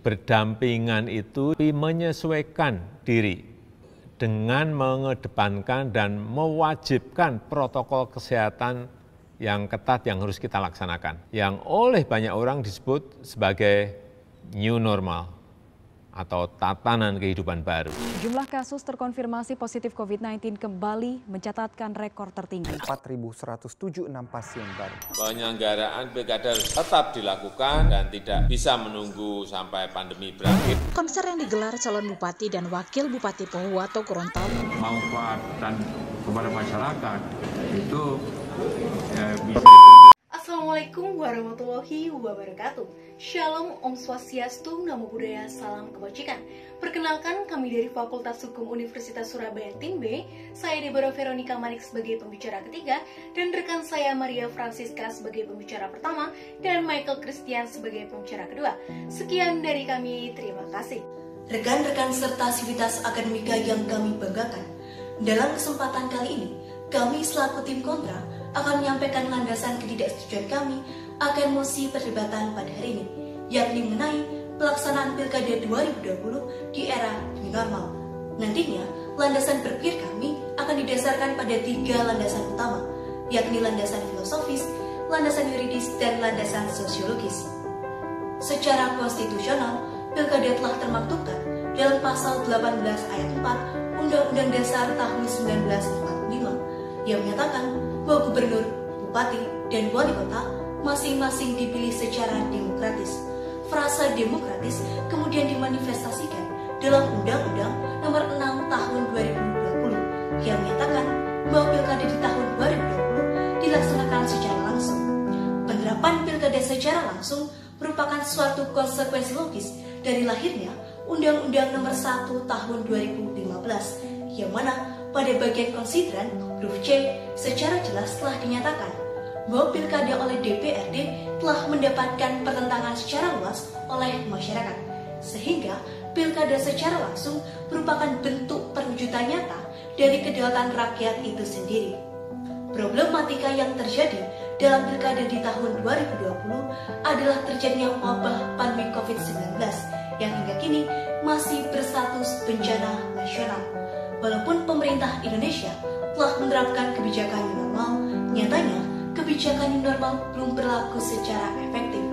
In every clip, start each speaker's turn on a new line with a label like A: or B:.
A: berdampingan itu menyesuaikan diri dengan mengedepankan dan mewajibkan protokol kesehatan yang ketat yang harus kita laksanakan, yang oleh banyak orang disebut sebagai new normal atau tatanan kehidupan baru.
B: Jumlah kasus terkonfirmasi positif COVID-19 kembali mencatatkan rekor tertinggi.
C: 4.176 pasien baru.
A: Penyelenggaraan pilkada tetap dilakukan dan tidak bisa menunggu sampai pandemi berakhir.
D: Konser yang digelar calon bupati dan wakil bupati Pohuwato Gorontalo
E: manfaat dan kepada masyarakat itu bisa.
F: Assalamualaikum warahmatullahi wabarakatuh. Shalom, Om Swastiastu, Namo Buddhaya, Salam Kebajikan. Perkenalkan, kami dari Fakultas Hukum Universitas Surabaya Tim B. Saya Deborah Veronica Manik sebagai pembicara ketiga, dan rekan saya Maria Francisca sebagai pembicara pertama, dan Michael Christian sebagai pembicara kedua. Sekian dari kami, terima kasih.
G: Rekan-rekan serta sivitas akademika yang kami banggakan, dalam kesempatan kali ini, kami selaku tim kontra akan menyampaikan landasan ketidaksetujuan kami akan mosi perdebatan pada hari ini, yakni mengenai pelaksanaan Pilkada 2020 di era new normal. Nantinya, landasan berpikir kami akan didasarkan pada 3 landasan utama, yakni landasan filosofis, landasan yuridis, dan landasan sosiologis. Secara konstitusional, Pilkada telah termaktubkan dalam pasal 18 ayat 4 Undang-Undang Dasar tahun 1945 yang menyatakan bahwa gubernur, bupati, dan wali kota masing-masing dipilih secara demokratis. Frasa demokratis kemudian dimanifestasikan dalam Undang-Undang Nomor 6 Tahun 2020 yang menyatakan bahwa pilkada di tahun 2020 dilaksanakan secara langsung. Penerapan pilkada secara langsung merupakan suatu konsekuensi logis dari lahirnya Undang-Undang Nomor 1 Tahun 2015 yang mana pada bagian konsideran huruf C secara jelas telah dinyatakan bahwa pilkada oleh DPRD telah mendapatkan pertentangan secara luas oleh masyarakat, sehingga pilkada secara langsung merupakan bentuk perwujudan nyata dari kedaulatan rakyat itu sendiri. Problematika yang terjadi dalam pilkada di tahun 2020 adalah terjadinya wabah pandemi COVID-19 yang hingga kini masih berstatus bencana nasional. Walaupun pemerintah Indonesia telah menerapkan kebijakan new normal, nyatanya kebijakan new normal belum berlaku secara efektif.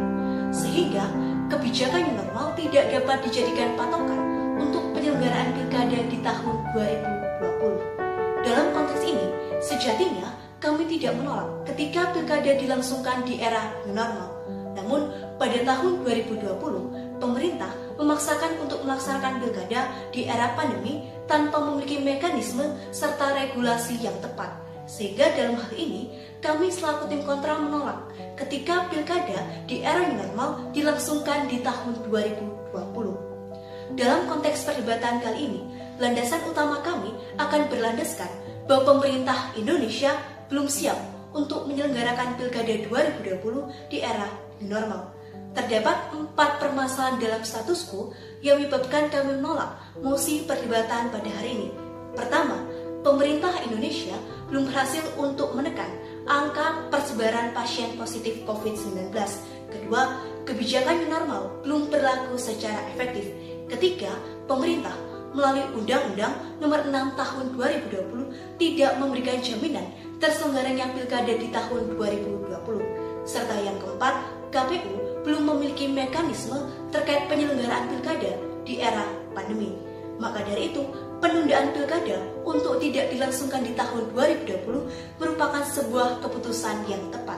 G: Sehingga kebijakan new normal tidak dapat dijadikan patokan untuk penyelenggaraan pilkada di tahun 2020. Dalam konteks ini, sejatinya kami tidak menolak ketika pilkada dilangsungkan di era new normal. Namun, pada tahun 2020, pemerintah memaksakan untuk melaksanakan pilkada di era pandemi tanpa memiliki mekanisme serta regulasi yang tepat. Sehingga dalam hal ini, kami selaku tim kontra menolak ketika pilkada di era new normal dilangsungkan di tahun 2020. Dalam konteks perdebatan kali ini, landasan utama kami akan berlandaskan bahwa pemerintah Indonesia belum siap untuk menyelenggarakan pilkada 2020 di era new normal. Terdapat 4 permasalahan dalam status quo yang menyebabkan kami menolak mosi perdebatan pada hari ini. Pertama, pemerintah Indonesia belum berhasil untuk menekan angka persebaran pasien positif COVID-19. Kedua, kebijakan new normal belum berlaku secara efektif. Ketiga, pemerintah melalui Undang-Undang Nomor 6 Tahun 2020 tidak memberikan jaminan terselenggaranya pilkada di tahun 2020. Serta yang keempat, KPU belum memiliki mekanisme terkait penyelenggaraan pilkada di era pandemi. Maka dari itu, penundaan pilkada untuk tidak dilangsungkan di tahun 2020 merupakan sebuah keputusan yang tepat.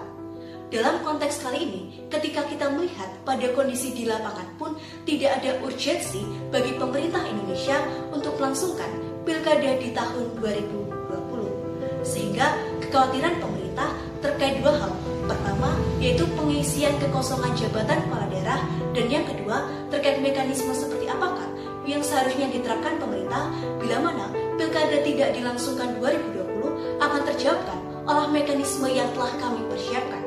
G: Dalam konteks kali ini, ketika kita melihat pada kondisi di lapangan pun tidak ada urgensi bagi pemerintah Indonesia untuk melangsungkan pilkada di tahun 2020. Sehingga kekhawatiran pemerintah terkait 2 hal. Pertama, yaitu pengisian kekosongan jabatan kepala daerah, dan yang kedua, terkait mekanisme seperti apakah yang seharusnya diterapkan pemerintah bila mana pilkada tidak dilangsungkan 2020 akan terjawabkan oleh mekanisme yang telah kami persiapkan.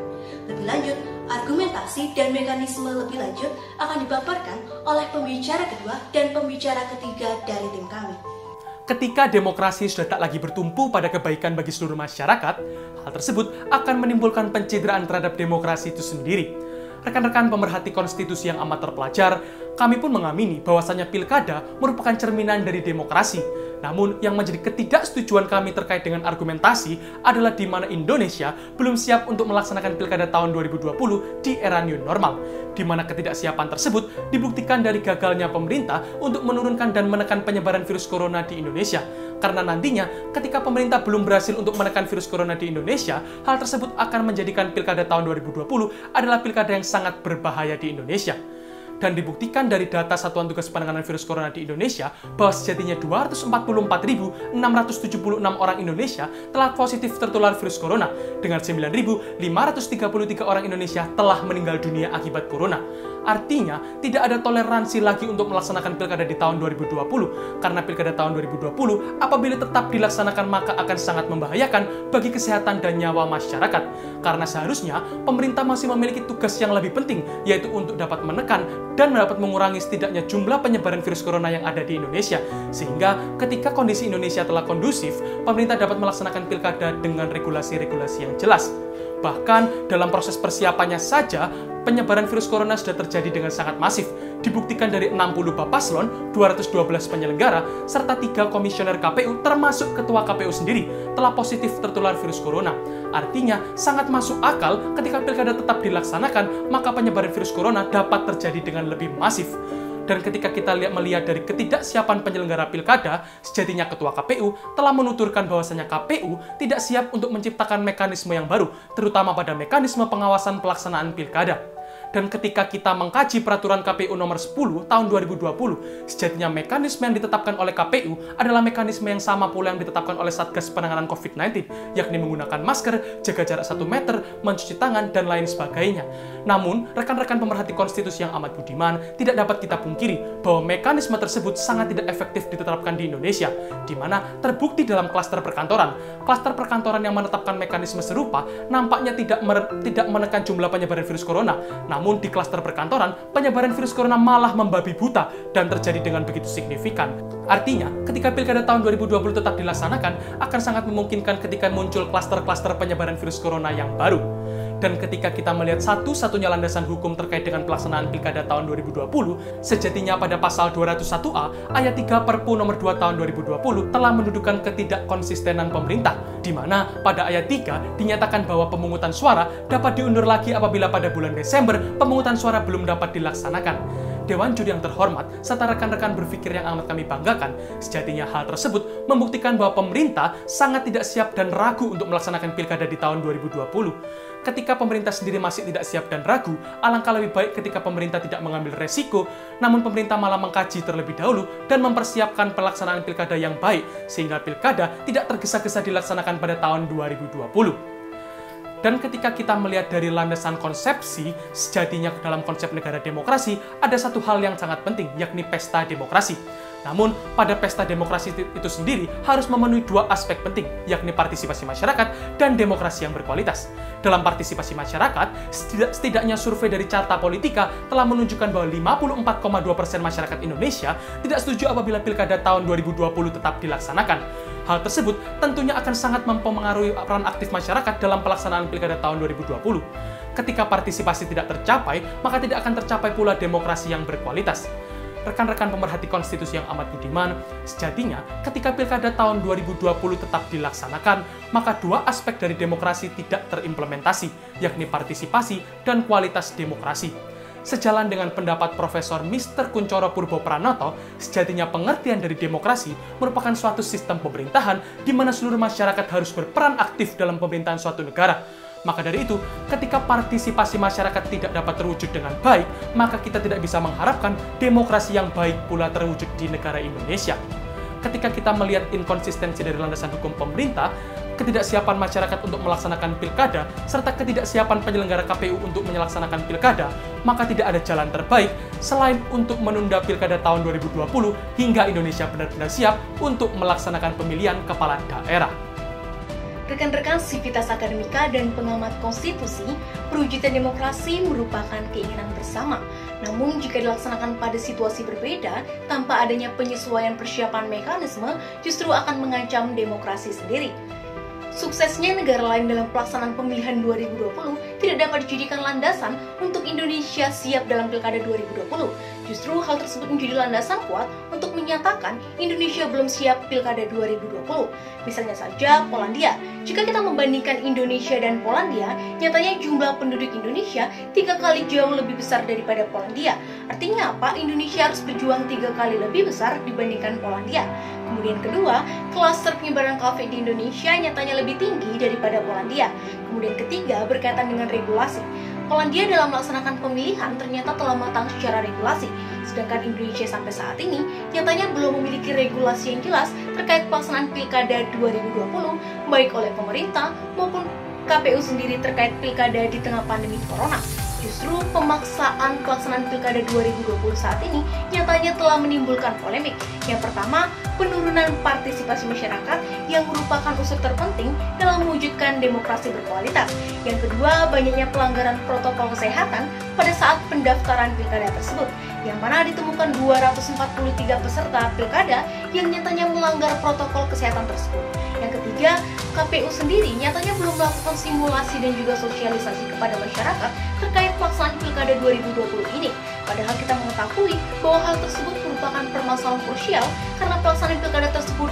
G: Lebih lanjut, argumentasi dan mekanisme lebih lanjut akan dipaparkan oleh pembicara kedua dan pembicara ketiga dari tim kami.
H: Ketika demokrasi sudah tak lagi bertumpu pada kebaikan bagi seluruh masyarakat, hal tersebut akan menimbulkan pencideraan terhadap demokrasi itu sendiri. rekan-rekan pemerhati konstitusi yang amat terpelajar, kami pun mengamini bahwasannya pilkada merupakan cerminan dari demokrasi. Namun, yang menjadi ketidaksetujuan kami terkait dengan argumentasi adalah di mana Indonesia belum siap untuk melaksanakan pilkada tahun 2020 di era new normal, di mana ketidaksiapan tersebut dibuktikan dari gagalnya pemerintah untuk menurunkan dan menekan penyebaran virus corona di Indonesia. Karena nantinya, ketika pemerintah belum berhasil untuk menekan virus corona di Indonesia, hal tersebut akan menjadikan pilkada tahun 2020 adalah pilkada yang sangat berbahaya di Indonesia. Dan dibuktikan dari data Satuan Tugas Penanganan Virus Corona di Indonesia bahwa sejatinya 244.676 orang Indonesia telah positif tertular virus corona, dengan 9.533 orang Indonesia telah meninggal dunia akibat corona. Artinya, tidak ada toleransi lagi untuk melaksanakan pilkada di tahun 2020, karena pilkada tahun 2020 apabila tetap dilaksanakan maka akan sangat membahayakan bagi kesehatan dan nyawa masyarakat. Karena seharusnya pemerintah masih memiliki tugas yang lebih penting, yaitu untuk dapat menekan dan dapat mengurangi setidaknya jumlah penyebaran virus corona yang ada di Indonesia. Sehingga ketika kondisi Indonesia telah kondusif, pemerintah dapat melaksanakan pilkada dengan regulasi-regulasi yang jelas. Bahkan dalam proses persiapannya saja, penyebaran virus corona sudah terjadi dengan sangat masif. Dibuktikan dari 60 Bapaslon, 212 penyelenggara, serta 3 komisioner KPU termasuk ketua KPU sendiri telah positif tertular virus corona. Artinya, sangat masuk akal ketika pilkada tetap dilaksanakan, maka penyebaran virus corona dapat terjadi dengan lebih masif. Dan ketika kita melihat dari ketidaksiapan penyelenggara pilkada, sejatinya Ketua KPU telah menuturkan bahwasanya KPU tidak siap untuk menciptakan mekanisme yang baru, terutama pada mekanisme pengawasan pelaksanaan pilkada. Dan ketika kita mengkaji peraturan KPU nomor 10 tahun 2020, sejatinya mekanisme yang ditetapkan oleh KPU adalah mekanisme yang sama pula yang ditetapkan oleh Satgas Penanganan COVID-19, yakni menggunakan masker, jaga jarak 1 meter, mencuci tangan, dan lain sebagainya. Namun, rekan-rekan pemerhati konstitusi yang amat budiman, tidak dapat kita pungkiri bahwa mekanisme tersebut sangat tidak efektif diterapkan di Indonesia, di mana terbukti dalam klaster perkantoran. Klaster perkantoran yang menetapkan mekanisme serupa nampaknya tidak menekan jumlah penyebaran virus corona. Namun di klaster perkantoran, penyebaran virus corona malah membabi buta dan terjadi dengan begitu signifikan. Artinya, ketika pilkada tahun 2020 tetap dilaksanakan, akan sangat memungkinkan ketika muncul klaster-klaster penyebaran virus corona yang baru. Dan ketika kita melihat satu-satunya landasan hukum terkait dengan pelaksanaan pilkada tahun 2020, sejatinya pada pasal 201A ayat 3 Perpu nomor 2 tahun 2020 telah mendudukan ketidakkonsistenan pemerintah, di mana pada ayat 3 dinyatakan bahwa pemungutan suara dapat diundur lagi apabila pada bulan Desember pemungutan suara belum dapat dilaksanakan. Dewan Juri yang terhormat, serta rekan-rekan berpikir yang amat kami banggakan, sejatinya hal tersebut membuktikan bahwa pemerintah sangat tidak siap dan ragu untuk melaksanakan pilkada di tahun 2020. Ketika pemerintah sendiri masih tidak siap dan ragu, alangkah lebih baik ketika pemerintah tidak mengambil resiko, namun pemerintah malah mengkaji terlebih dahulu dan mempersiapkan pelaksanaan pilkada yang baik, sehingga pilkada tidak tergesa-gesa dilaksanakan pada tahun 2020. Dan ketika kita melihat dari landasan konsepsi, sejatinya dalam konsep negara demokrasi, ada satu hal yang sangat penting, yakni pesta demokrasi. Namun, pada pesta demokrasi itu sendiri harus memenuhi 2 aspek penting, yakni partisipasi masyarakat dan demokrasi yang berkualitas. Dalam partisipasi masyarakat, setidaknya survei dari Carta Politika telah menunjukkan bahwa 54,2% masyarakat Indonesia tidak setuju apabila pilkada tahun 2020 tetap dilaksanakan. Hal tersebut tentunya akan sangat mempengaruhi peran aktif masyarakat dalam pelaksanaan pilkada tahun 2020. Ketika partisipasi tidak tercapai, maka tidak akan tercapai pula demokrasi yang berkualitas. Rekan-rekan pemerhati konstitusi yang amat budiman, sejatinya ketika pilkada tahun 2020 tetap dilaksanakan, maka 2 aspek dari demokrasi tidak terimplementasi, yakni partisipasi dan kualitas demokrasi. Sejalan dengan pendapat Profesor Mr. Kuncoro Purbo Pranoto, sejatinya pengertian dari demokrasi merupakan suatu sistem pemerintahan di mana seluruh masyarakat harus berperan aktif dalam pemerintahan suatu negara. Maka dari itu, ketika partisipasi masyarakat tidak dapat terwujud dengan baik, maka kita tidak bisa mengharapkan demokrasi yang baik pula terwujud di negara Indonesia. Ketika kita melihat inkonsistensi dari landasan hukum pemerintah, ketidaksiapan masyarakat untuk melaksanakan pilkada, serta ketidaksiapan penyelenggara KPU untuk melaksanakan pilkada, maka tidak ada jalan terbaik selain untuk menunda pilkada tahun 2020 hingga Indonesia benar-benar siap untuk melaksanakan pemilihan kepala daerah.
F: Rekan-rekan Sivitas Akademika dan pengamat konstitusi, perwujudan demokrasi merupakan keinginan bersama. Namun jika dilaksanakan pada situasi berbeda, tanpa adanya penyesuaian persiapan mekanisme, justru akan mengancam demokrasi sendiri. suksesnya negara lain dalam pelaksanaan pemilihan 2020 tidak dapat dijadikan landasan untuk Indonesia siap dalam Pilkada 2020. Justru hal tersebut menjadi landasan kuat untuk menyatakan Indonesia belum siap Pilkada 2020. Misalnya saja Polandia. Jika kita membandingkan Indonesia dan Polandia, nyatanya jumlah penduduk Indonesia 3 kali jauh lebih besar daripada Polandia. Artinya apa? Indonesia harus berjuang 3 kali lebih besar dibandingkan Polandia. Kemudian kedua, klaster penyebaran COVID di Indonesia nyatanya lebih tinggi daripada Polandia. Kemudian ketiga, berkaitan dengan regulasi. Polandia dalam melaksanakan pemilihan ternyata telah matang secara regulasi, sedangkan Indonesia sampai saat ini nyatanya belum memiliki regulasi yang jelas terkait pelaksanaan Pilkada 2020, baik oleh pemerintah maupun KPU sendiri terkait Pilkada di tengah pandemi Corona. Justru pemaksaan pelaksanaan Pilkada 2020 saat ini nyatanya telah menimbulkan polemik. Yang pertama, penurunan partisipasi masyarakat yang merupakan unsur terpenting dalam mewujudkan demokrasi berkualitas. Yang kedua, banyaknya pelanggaran protokol kesehatan pada saat pendaftaran Pilkada tersebut, yang mana ditemukan 243 peserta Pilkada yang nyatanya melanggar protokol kesehatan tersebut. Yang ketiga, KPU sendiri nyatanya belum melakukan simulasi dan juga sosialisasi kepada masyarakat terkait pelaksanaan Pilkada 2020 ini. Padahal kita mengetahui bahwa hal tersebut merupakan permasalahan krusial karena pelaksanaan Pilkada tersebut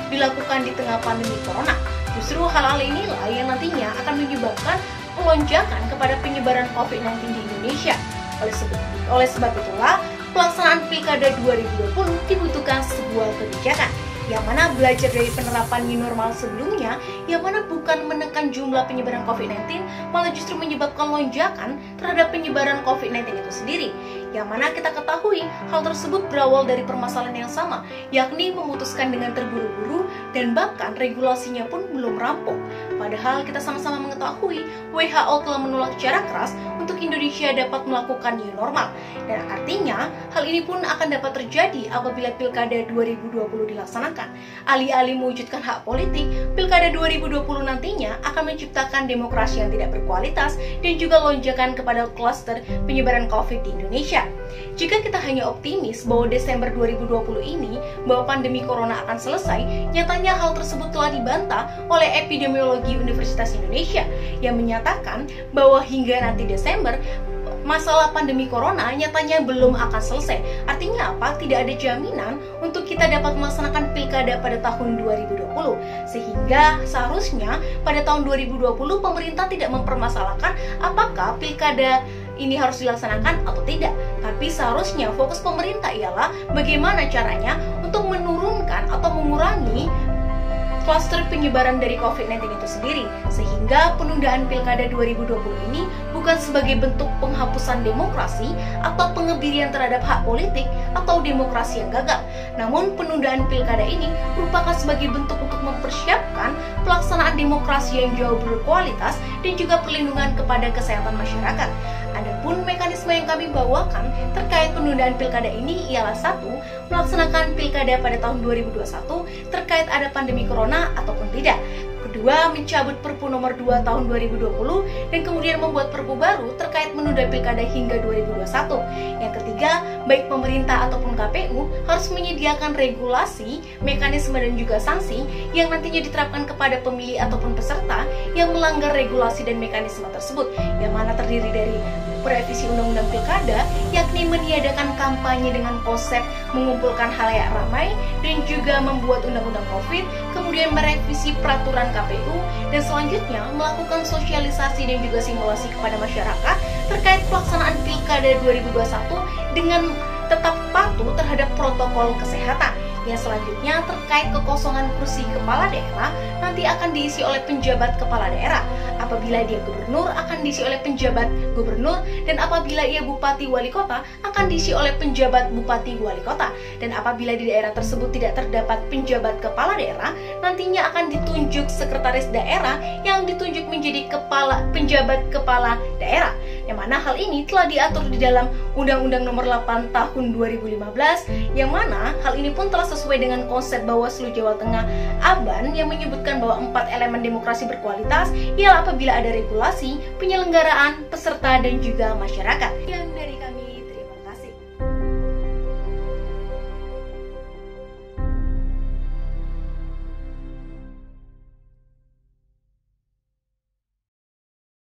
F: dilakukan di tengah pandemi Corona. Justru hal-hal inilah yang nantinya akan menyebabkan lonjakan kepada penyebaran COVID-19 di Indonesia. Oleh sebab itulah, pelaksanaan Pilkada 2020 dibutuhkan sebuah kebijakan yang mana belajar dari penerapan new normal sebelumnya, yang mana bukan menekan jumlah penyebaran COVID-19, malah justru menyebabkan lonjakan terhadap penyebaran COVID-19 itu sendiri. Yang mana kita ketahui hal tersebut berawal dari permasalahan yang sama, yakni memutuskan dengan terburu-buru dan bahkan regulasinya pun belum rampung. Padahal kita sama-sama mengetahui WHO telah menolak secara keras untuk Indonesia dapat melakukan new normal. Dan artinya hal ini pun akan dapat terjadi apabila Pilkada 2020 dilaksanakan. Alih-alih mewujudkan hak politik, Pilkada 2020 nantinya akan menciptakan demokrasi yang tidak berkualitas dan juga lonjakan kepada klaster penyebaran COVID di Indonesia. Jika kita hanya optimis bahwa Desember 2020 ini bahwa pandemi Corona akan selesai, nyatanya hal tersebut telah dibantah oleh epidemiologi Universitas Indonesia yang menyatakan bahwa hingga nanti Desember masalah pandemi Corona nyatanya belum akan selesai. Artinya apa? Tidak ada jaminan untuk kita dapat melaksanakan Pilkada pada tahun 2020. Sehingga seharusnya pada tahun 2020 pemerintah tidak mempermasalahkan apakah Pilkada ini harus dilaksanakan atau tidak. Tapi seharusnya fokus pemerintah ialah bagaimana caranya untuk menurunkan atau mengurangi klaster penyebaran dari COVID-19 itu sendiri, sehingga penundaan Pilkada 2020 ini bukan sebagai bentuk penghapusan demokrasi atau pengebirian terhadap hak politik atau demokrasi yang gagal. Namun penundaan Pilkada ini merupakan sebagai bentuk untuk mempersiapkan pelaksanaan demokrasi yang jauh berkualitas dan juga perlindungan kepada kesehatan masyarakat. Adapun mekanisme yang kami bawakan terkait penundaan Pilkada ini ialah satu, melaksanakan Pilkada pada tahun 2021 terkait ada pandemi Corona ataupun tidak. Kedua, mencabut Perpu nomor 2 tahun 2020 dan kemudian membuat Perpu baru terkait menunda Pilkada hingga 2021. Yang ketiga, baik pemerintah ataupun KPU harus menyediakan regulasi, mekanisme dan juga sanksi yang nantinya diterapkan kepada pemilih ataupun peserta yang melanggar regulasi dan mekanisme tersebut, yang mana terdiri dari revisi Undang-Undang Pilkada, yakni meniadakan kampanye dengan konsep mengumpulkan khalayak ramai dan juga membuat Undang-Undang COVID, kemudian merevisi peraturan KPU, dan selanjutnya melakukan sosialisasi dan juga simulasi kepada masyarakat terkait pelaksanaan Pilkada 2021 dengan tetap patuh terhadap protokol kesehatan. Yang selanjutnya terkait kekosongan kursi kepala daerah nanti akan diisi oleh penjabat kepala daerah. Apabila dia gubernur akan diisi oleh penjabat gubernur, dan apabila ia bupati wali kota akan diisi oleh penjabat bupati wali kota. Dan apabila di daerah tersebut tidak terdapat penjabat kepala daerah, nantinya akan ditunjuk sekretaris daerah yang ditunjuk menjadi penjabat kepala daerah. Yang mana hal ini telah diatur di dalam Undang-Undang Nomor 8 Tahun 2015, yang mana hal ini pun telah sesuai dengan konsep Bawaslu Jawa Tengah ABAN yang menyebutkan bahwa 4 elemen demokrasi berkualitas ialah apabila ada regulasi, penyelenggaraan, peserta dan juga masyarakat. Yang dari kami